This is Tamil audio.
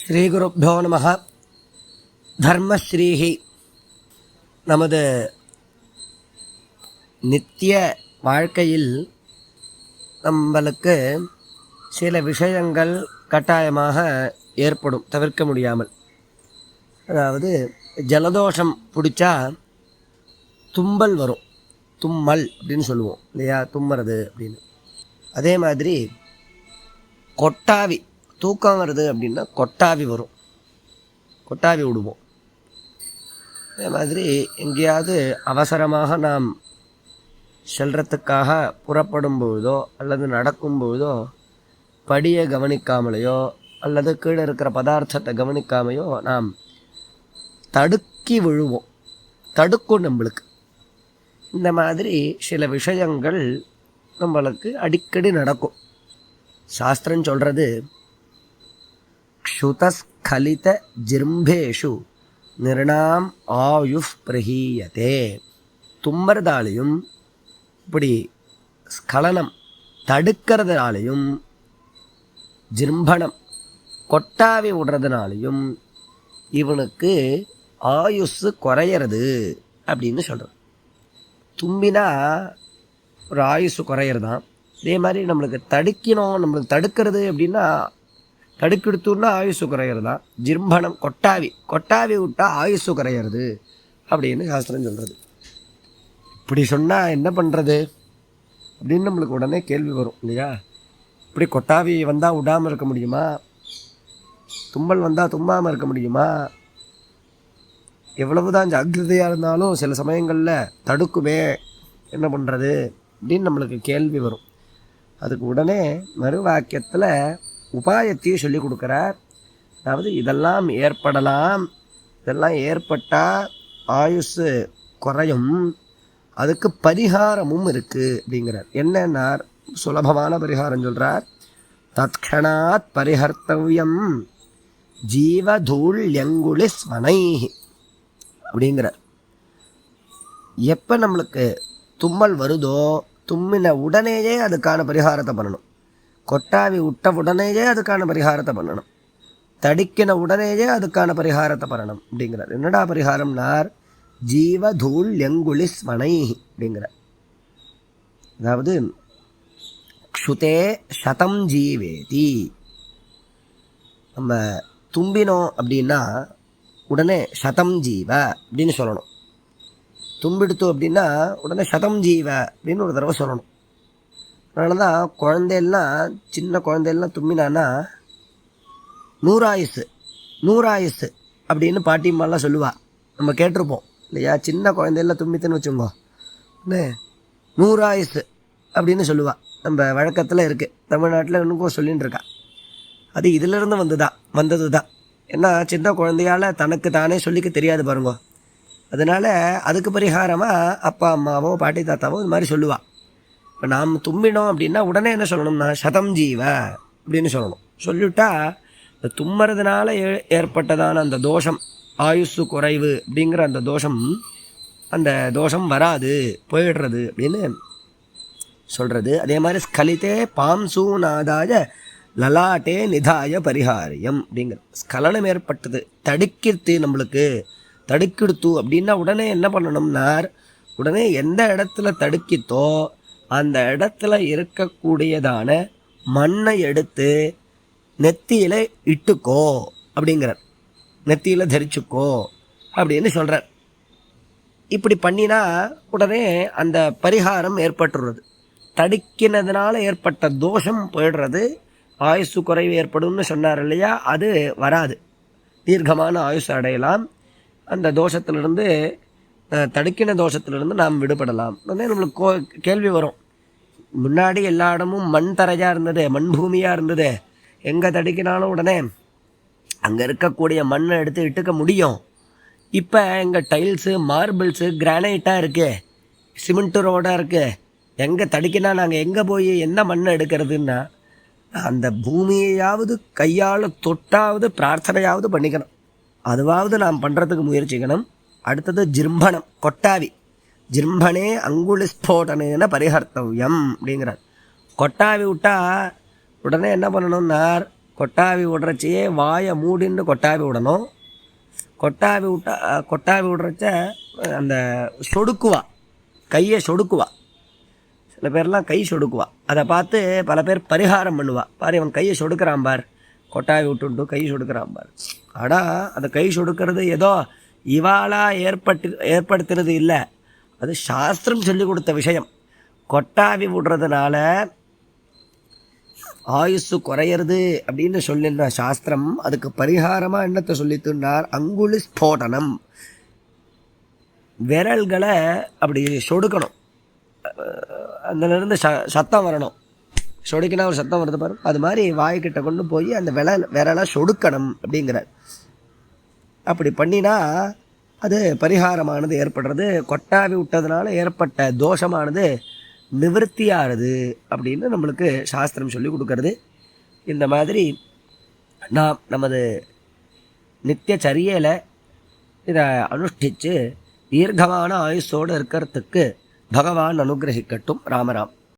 ஸ்ரீகுருப்போ நமः. தர்மஸ்ரீஹி நமது நித்திய வாழ்க்கையில் நம்மளுக்கு சில விஷயங்கள் கட்டாயமாக ஏற்படும், தவிர்க்க முடியாமல். அதாவது ஜலதோஷம் பிடிச்சா தும்பல் வரும், தும்மல் அப்படின்னு சொல்லுவோம் இல்லையா, தும்முறது அப்படின்னு. அதே மாதிரி கொட்டாவி, தூக்கம் வருது அப்படின்னா கொட்டாவி வரும், கொட்டாவி விடுவோம். அதே மாதிரி எங்கேயாவது அவசரமாக நாம் செல்றதுக்காக புறப்படும் பொழுதோ அல்லது நடக்கும் பொழுதோ படியை கவனிக்காமலையோ அல்லது கீழே இருக்கிற பதார்த்தத்தை கவனிக்காமையோ நாம் தடுக்கி விழுவோம், தடுக்கும் நம்மளுக்கு. இந்த மாதிரி சில விஷயங்கள் நம்மளுக்கு அடிக்கடி நடக்கும். சாஸ்திரம் சொல்கிறது, க்ஷுதஸ்கலித ஜிரும்பேஷு நிர்ணாம் ஆயுஷ் பிரஹீயதே. தும்மறதாலையும் இப்படி ஸ்கலனம் தடுக்கிறதுனாலையும் ஜிரும்பணம் கொட்டாவி விடுறதுனாலையும் இவனுக்கு ஆயுஷ் குறையிறது அப்படின்னு சொல்கிறோம். தும்பினா ஒரு ஆயுஷ் குறையிறதான். இதே மாதிரி நம்மளுக்கு தடுக்கணும், நம்மளுக்கு தடுக்கிறது அப்படின்னா தடுக்கெடுத்தோன்னா ஆயுசு குறையிறது தான். ஜிம்பனம் கொட்டாவி விட்டால் ஆயுசு குறையிறது அப்படின்னு சாஸ்திரம் சொல்கிறது. இப்படி சொன்னால் என்ன பண்ணுறது அப்படின்னு நம்மளுக்கு உடனே கேள்வி வரும் இல்லையா. இப்படி கொட்டாவி வந்தால் விடாமல் இருக்க முடியுமா? தும்மல் வந்தால் தும்பாமல் இருக்க முடியுமா? எவ்வளவுதான் ஜாக்கிரதையாக இருந்தாலும் சில சமயங்களில் தடுக்குமே, என்ன பண்ணுறது அப்படின்னு நம்மளுக்கு கேள்வி வரும். அதுக்கு உடனே மறு வாக்கியத்தில் உபாயத்தையும் சொல்லி கொடுக்குறார். அதாவது இதெல்லாம் ஏற்படலாம், இதெல்லாம் ஏற்பட்டால் ஆயுசு குறையும், அதுக்கு பரிகாரமும் இருக்குது அப்படிங்கிறார். என்னன்னா சுலபமான பரிகாரம் சொல்கிறார். தத்க்ஷணாத் பரிஹர்த்தவ்யம் ஜீவதூள்யங்குளி ஸ்மனை அப்படிங்கிறார். எப்போ நம்மளுக்கு தும்மல் வருதோ தும்மின உடனேயே அதுக்கான பரிகாரத்தை பண்ணணும். கொட்டாவி விட்ட உடனேயே அதுக்கான பரிகாரத்தை பண்ணணும். தடிக்கின உடனேயே அதுக்கான பரிகாரத்தை பண்ணணும் அப்படிங்கிறார். என்னடா பரிகாரம்னார், ஜீவதூள்யங்குளி ஸ்மனை அப்படிங்கிறார். அதாவது க்ஷுதே சதம் ஜீவேதி. நம்ம தும்பினோம் அப்படின்னா உடனே சதம் ஜீவ அப்படின்னு சொல்லணும். தும்பிடுத்தோம் அப்படின்னா உடனே சதம் ஜீவ அப்படின்னு ஒரு தடவை சொல்லணும். அதனால தான் குழந்தையெல்லாம், சின்ன குழந்தையெல்லாம் தும்பினான்னா நூறாயுசு அப்படின்னு பாட்டிம்மாலாம் சொல்லுவாள், நம்ம கேட்டிருப்போம் இல்லையா. சின்ன குழந்தையெல்லாம் தும்பித்துன்னு வச்சுக்கோ, நூறாயுசு அப்படின்னு சொல்லுவாள். நம்ம வழக்கத்தில் இருக்குது, தமிழ்நாட்டில் இன்னும் சொல்லின்னு இருக்கா. அது இதிலிருந்து வந்தது தான். ஏன்னா சின்ன குழந்தையால் தனக்கு தானே சொல்லிக்க தெரியாது பாருங்கோ. அதனால் அதுக்கு பரிகாரமாக அப்பா அம்மாவோ பாட்டி தாத்தாவோ இது மாதிரி சொல்லுவாள். இப்போ நாம் தும்பினோம் அப்படின்னா உடனே என்ன சொல்லணும்னா சதம் ஜீவ அப்படின்னு சொல்லணும். சொல்லிவிட்டா இந்த தும்மறதுனால ஏற்பட்டதான அந்த தோஷம், ஆயுசு குறைவு அப்படிங்கிற அந்த தோஷம் வராது, போயிடுறது அப்படின்னு சொல்கிறது. அதே மாதிரி ஸ்கலித்தே பாம்சூநாதாய லலாட்டே நிதாய பரிகாரியம் அப்படிங்கிற. ஸ்கலனம் ஏற்பட்டது, தடுக்கிடுத்து, நம்மளுக்கு தடுக்கிடுத்து அப்படின்னா உடனே என்ன பண்ணணும்னார், உடனே எந்த இடத்துல தடுக்கித்தோ அந்த இடத்துல இருக்கக்கூடியதான மண்ணை எடுத்து நெத்தியில் இட்டுக்கோ அப்படிங்கிறார். நெத்தியில் தரிச்சுக்கோ அப்படின்னு சொல்கிறார். இப்படி பண்ணினா உடனே அந்த பரிகாரம் ஏற்பட்டுறது. தடுக்கினதுனால ஏற்பட்ட தோஷம் போயிடுறது, ஆயுசு குறைவு ஏற்படும்னு சொன்னார் இல்லையா, அது வராது. தீர்க்கமான ஆயுசு அடையலாம். அந்த தோஷத்திலிருந்து, தடுக்கின தோஷத்திலிருந்து நாம் விடுபடலாம். உடனே நம்மளுக்கு கேள்வி வரும், முன்னாடி எல்லா இடமும் மண் தரையாக இருந்தது, மண் பூமியாக இருந்தது, எங்கே தடுக்கினாலும் உடனே அங்கே இருக்கக்கூடிய மண்ணை எடுத்து இட்டுக்க முடியும். இப்போ எங்கள் டைல்ஸு, மார்பிள்ஸு, கிரானைட்டாக இருக்குது, சிமெண்ட்டு ரோடாக இருக்குது, எங்கே தடுக்கினா நாங்கள் எங்கே போய் என்ன மண்ணை எடுக்கிறதுன்னா அந்த பூமியையாவது கையால் தொட்டாவது பிரார்த்தனையாவது பண்ணிக்கணும். அதுவாவது நாம் பண்ணுறதுக்கு முயற்சிக்கணும். அடுத்தது ஜிம்பனம், கொட்டாவி. ஜிம்பனே அங்குளி ஸ்போட்டனேன பரிஹர்த்தவ்யம் அப்படிங்கிறார். கொட்டாவி விட்டால் உடனே என்ன பண்ணணும்னார், கொட்டாவி விடுறச்சையே வாயை மூடின்னு கொட்டாவி விடணும். கொட்டாவி விடுறச்ச அந்த சொடுக்குவா, கையை சொடுக்குவா. சில பேர்லாம் கை சொடுக்குவா. அதை பார்த்து பல பேர் பரிகாரம் பண்ணுவா. பாரு இவன் கையை சொடுக்கிறான் பார், கொட்டாவி விட்டுட்டு கை சொடுக்கிறான் பார். ஆனால் அந்த கை சொடுக்கிறது ஏதோ இவாளா ஏற்படுத்துறது இல்லை, அது சாஸ்திரம் சொல்லி கொடுத்த விஷயம். கொட்டாவி விடுறதுனால ஆயுசு குறையிறது அப்படின்னு சொல்லியிருந்த சாஸ்திரம் அதுக்கு பரிகாரமாக என்னத்தை சொல்லித்துனார்? அங்குலி ஸ்போடனம். விரல்களை அப்படி சொடுக்கணும், அதுலேருந்து சத்தம் வரணும். சொடுக்கினா ஒரு சத்தம் வருது பாரு, அது மாதிரி வாய்க்கிட்ட கொண்டு போய் அந்த விரலை சொடுக்கணும் அப்படிங்கிறார். அப்படி பண்ணினா அது பரிகாரமானது ஏற்படுறது. கொட்டாவி விட்டதுனால ஏற்பட்ட தோஷமானது நிவர்த்தியாகிறது அப்படின்னு நம்மளுக்கு சாஸ்திரம் சொல்லி கொடுக்கறது. இந்த மாதிரி நாம் நமது நித்திய சரியில் இதை அனுஷ்டித்து தீர்க்கமான ஆயுஷோடு இருக்கிறதுக்கு பகவான் அனுகிரகிக்கட்டும். ராமராம்.